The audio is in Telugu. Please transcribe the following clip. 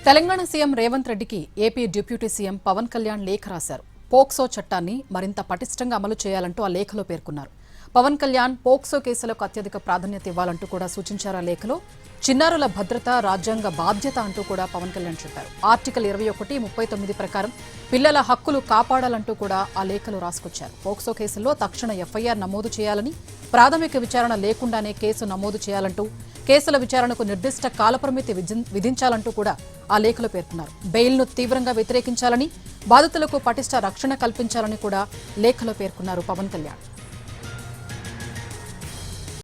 తెలంగాణ సీఎం రేవంత్ రెడ్డికి AP deputy CM Pawan Kalyan లేఖ రాశారు. పోక్సో చట్టాన్ని మరింత పటిష్టంగా అమలు చేయాలంటూ ఆ లేఖలో పేర్కొన్నారు. పవన్ కళ్యాణ్ పోక్సో కేసులకు అత్యధిక ప్రాధాన్యత ఇవ్వాలంటూ కూడా సూచించారు. ఆ లేఖలో చిన్నారుల భద్రత రాజ్యాంగ బాధ్యత అంటూ కూడా పవన్ కళ్యాణ్ చెప్పారు. ఆర్టికల్ 21, 39 ప్రకారం పిల్లల హక్కులు కాపాడాలంటూ కూడా ఆ లేఖలో రాసుకొచ్చారు. పోక్సో కేసుల్లో తక్షణ ఎఫ్ఐఆర్ నమోదు చేయాలని, ప్రాథమిక విచారణ లేకుండానే కేసు నమోదు చేయాలంటూ, కేసుల విచారణకు నిర్దిష్ట కాలపరిమితి విధించాలంటూ కూడా ఆ లేఖలో పేర్కొన్నారు. బెయిల్ను తీవ్రంగా వ్యతిరేకించాలని, బాధితులకు పటిష్ట రక్షణ కల్పించాలని కూడా లేఖలో పేర్కొన్నారు పవన్ కళ్యాణ్.